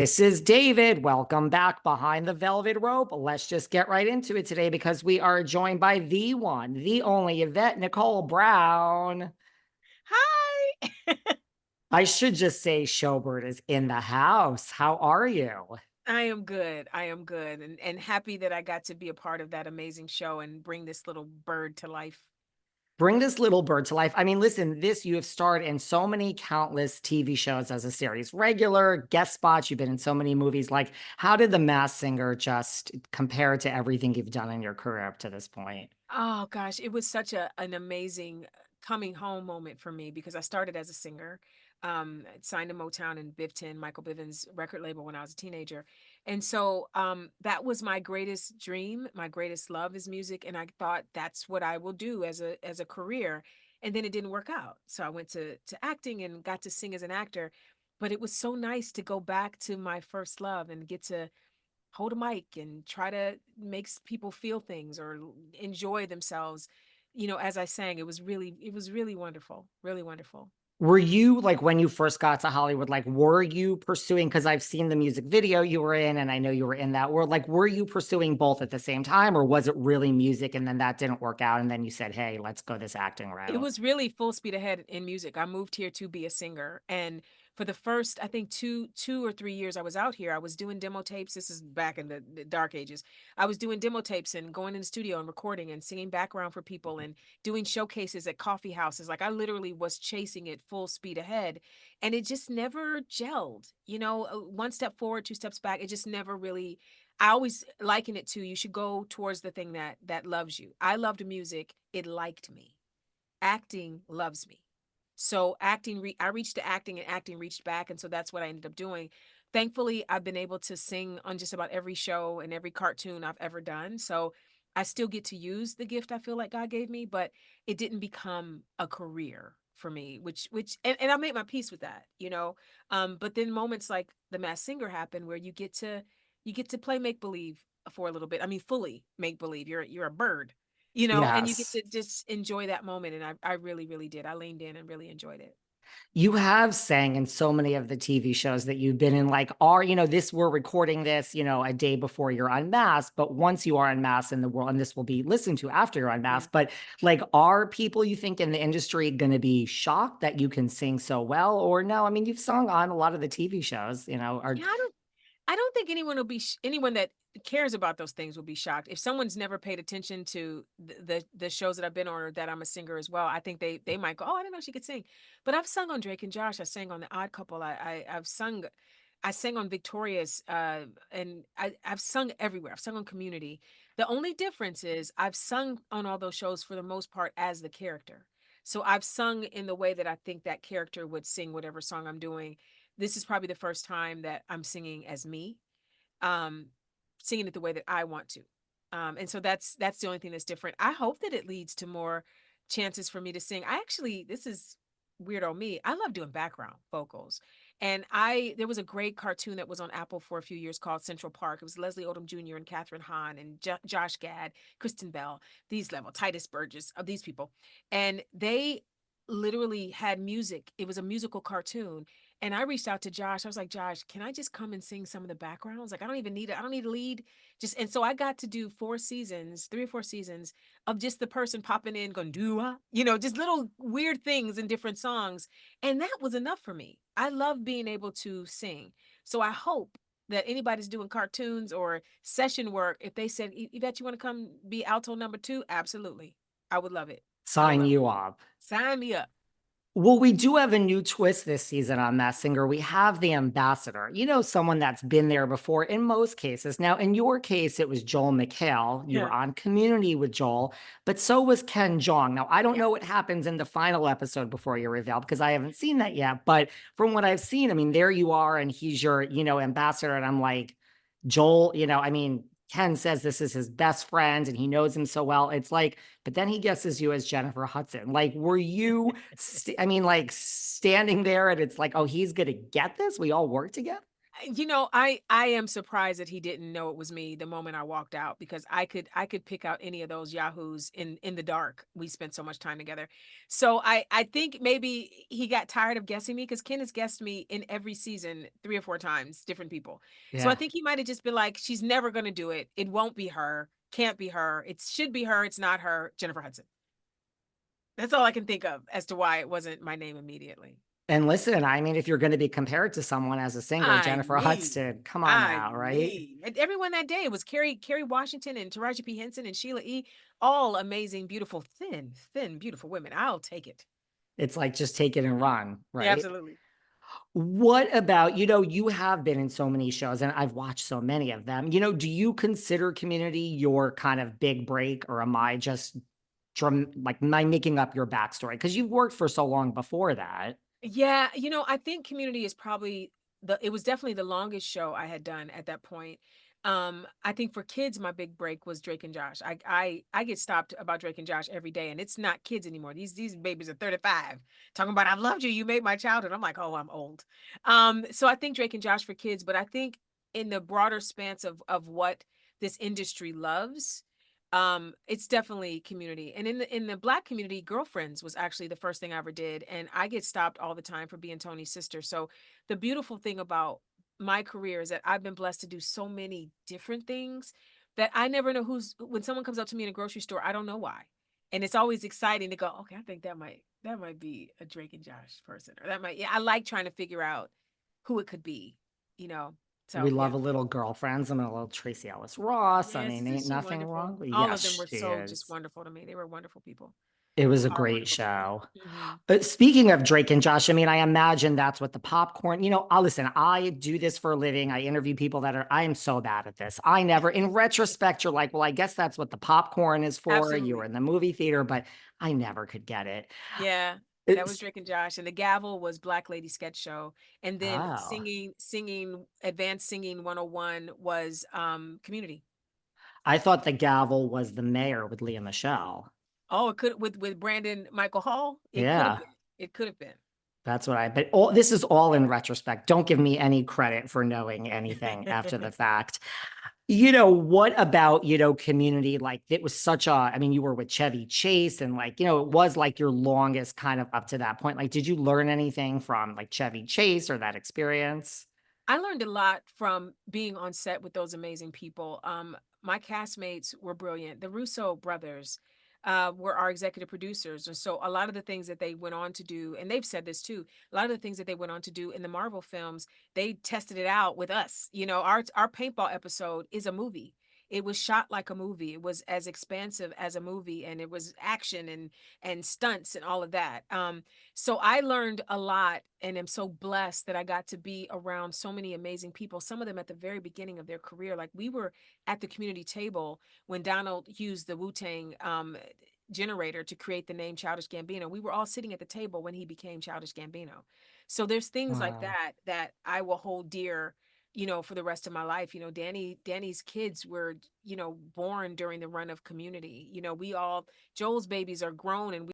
This is David. Welcome back behind the velvet rope. Let's just get right into it today because we are joined by the one, the only Yvette Nicole Brown. Hi. I should just say Showbird is in the house. How are you? I am good. I am good and happy that I got to be a part of that amazing show and bring this little bird to life. Bring this little bird to life. I mean, listen, this you have starred in so many countless TV shows as a series regular, guest spots. You've been in so many movies. Like, how did The Masked Singer just compare to everything you've done in your career up to this point? Oh gosh, it was such an amazing coming home moment for me because I started as a singer. Signed to Motown and Bivton, Michael Bivins record label when I was a teenager. And so that was my greatest dream, my greatest love is music. And I thought that's what I will do as a career. And then it didn't work out. So I went to acting and got to sing as an actor. But it was so nice to go back to my first love and get to hold a mic and try to make people feel things or enjoy themselves, as I sang. It was really wonderful, really wonderful. Were you like when you first got to Hollywood, like were you pursuing, because I've seen the music video you were in and I know you were in that world, like were you pursuing both at the same time or was it really music and then that didn't work out and then you said, hey, let's go this acting It route? was really full speed ahead in music. I moved here to be a singer, and for the first, I think, two or 3 years I was out here, I was doing demo tapes. This is back in the dark ages. I was doing demo tapes and going in the studio and recording and singing background for people and doing showcases at coffee houses. Like I literally was chasing it full speed ahead, and it just never gelled. One step forward, two steps back. It just never really. I always liken it to you should go towards the thing that loves you. I loved music. It liked me. Acting loves me. So I reached to acting and acting reached back. And so that's what I ended up doing. Thankfully, I've been able to sing on just about every show and every cartoon I've ever done. So I still get to use the gift I feel like God gave me, but it didn't become a career for me, and I made my peace with that. But then moments like The Masked Singer happen where you get to play make believe for a little bit. I mean, fully make believe. You're a bird, and you get Yes. to just enjoy that moment. And I really, really did. I leaned in and really enjoyed it. You have sang in so many of the TV shows that you've been in, like, this, we're recording this, a day before you're unmasked, but once you are unmasked in the world, and this will be listened to after you're Yeah. unmasked, but like, are people you think in the industry going to be shocked that you can sing so well? Or no, I mean, you've sung on a lot of the TV shows, are Yeah, I don't think anyone that cares about those things will be shocked. If someone's never paid attention to the shows that I've been on or that I'm a singer as well, I think they might go, "Oh, I didn't know she could sing." But I've sung on Drake and Josh. I sang on The Odd Couple. I sang on Victorious, and I've sung everywhere. I've sung on Community. The only difference is I've sung on all those shows for the most part as the character. So I've sung in the way that I think that character would sing whatever song I'm doing. This is probably the first time that I'm singing as me, um, singing it the way that I want to. And so that's the only thing that's different. I hope that it leads to more chances for me to sing. This is weird on me. I love doing background vocals. And there was a great cartoon that was on Apple for a few years called Central Park. It was Leslie Odom Jr. and Catherine Hahn and Josh Gad, Kristen Bell, these level, Titus Burgess, of these people. And they literally had music. It was a musical cartoon. And I reached out to Josh. I was like, Josh, can I just come and sing some of the backgrounds? Like, I don't even need it. I don't need a lead. And so I got to do 4 seasons, 3 or 4 seasons of just the person popping in, going, just little weird things in different songs. And that was enough for me. I love being able to sing. So I hope that anybody's doing cartoons or session work, if they said, Yvette, you want to come be alto number two? Absolutely. I would love it. I would sign love it. you up? Sign me up. Well, we do have a new twist this season on Masked Singer. We have the ambassador, someone that's been there before in most cases. Now, in your case, it was Joel McHale. You were Yeah. on Community with Joel, but so was Ken Jeong. Now, I don't Yeah. know what happens in the final episode before you reveal because I haven't seen that yet. But from what I've seen, I mean, there you are, and he's your, ambassador. And I'm like, Joel, I mean, Ken says this is his best friend and he knows him so well. It's like, but then he guesses you as Jennifer Hudson. Like, were you, I mean, like standing there and it's like, oh, he's going to get this. We all work together. I am surprised that he didn't know it was me the moment I walked out, because I could pick out any of those yahoos in the dark. We spent so much time together. So I think maybe he got tired of guessing me, because Ken has guessed me in every season 3 or 4 times, different people. So I Yeah. think he might have just been like, she's never gonna do it. It won't be her. Can't be her. It should be her. It's not her. Jennifer Hudson. That's all I can think of as to why it wasn't my name immediately. And listen, I mean, if you're going to be compared to someone as a singer, I Jennifer mean, Hudson, come on I now, right? mean, and everyone that day, it was Kerry Washington and Taraji P. Henson and Sheila E. All amazing, beautiful, thin, beautiful women. I'll take it. It's like just take it and run, Yeah, right? absolutely. What about, you have been in so many shows and I've watched so many of them. Do you consider Community your kind of big break, or am I just like, am I making up your backstory? Because you've worked for so long before that. Yeah, I think Community is probably it was definitely the longest show I had done at that point. I think for kids, my big break was Drake and Josh. I get stopped about Drake and Josh every day, and it's not kids anymore. These babies are 35 talking about, I've loved you, you made my childhood. I'm like, oh, I'm old. So I think Drake and Josh for kids, but I think in the broader spans of what this industry loves, it's definitely Community. And in the Black community, Girlfriends was actually the first thing I ever did, and I get stopped all the time for being Tony's sister. So the beautiful thing about my career is that I've been blessed to do so many different things that I never know when someone comes up to me in a grocery store, I don't know why. And it's always exciting to go, okay, I think that might be a Drake and Josh person, or that might, yeah, I like trying to figure out who it could be, you know. We So love yeah. a little Girlfriends. I'm a little Tracy Ellis Ross. I Yes, mean, isn't ain't she nothing wonderful? wrong. But All yes, of them were she so just is. wonderful to me. They were wonderful people. It was a Are great wonderful people. show. Hmm. Speaking of Drake and Josh, I mean, I imagine that's what the popcorn, I'll listen, I do this for a living. I interview people I am so bad at this. I never, in retrospect, you're like, well, I guess that's what the popcorn is for. You were Absolutely. in the movie theater, but I never could get it. Yeah. That was It's, Drake and Josh. And the gavel was Black Lady Sketch Show. And then oh, advanced singing 101 was Community. I thought the gavel was the mayor with Leah Michelle. Oh, it could with Brandon Michael Hall. It could have Yeah. been. It could have been. But this is all in retrospect. Don't give me any credit for knowing anything after the fact. What about, Community? Like, it was I mean, you were with Chevy Chase, and like, it was like your longest kind of up to that point. Like, did you learn anything from like Chevy Chase or that experience? I learned a lot from being on set with those amazing people. My castmates were brilliant. The Russo brothers were our executive producers. And so a lot of the things that they went on to do, and they've said this too, a lot of the things that they went on to do in the Marvel films, they tested it out with us. Our paintball episode is a movie. It was shot like a movie. It was as expansive as a movie, and it was action and stunts and all of that. So I learned a lot, and am so blessed that I got to be around so many amazing people, some of them at the very beginning of their career. Like, we were at the community table when Donald used the Wu-Tang generator to create the name Childish Gambino. We were all sitting at the table when he became Childish Gambino. So there's things like Wow. that I will hold dear, for the rest of my life. Danny's kids were, born during the run of Community. We all, Joel's babies are grown, and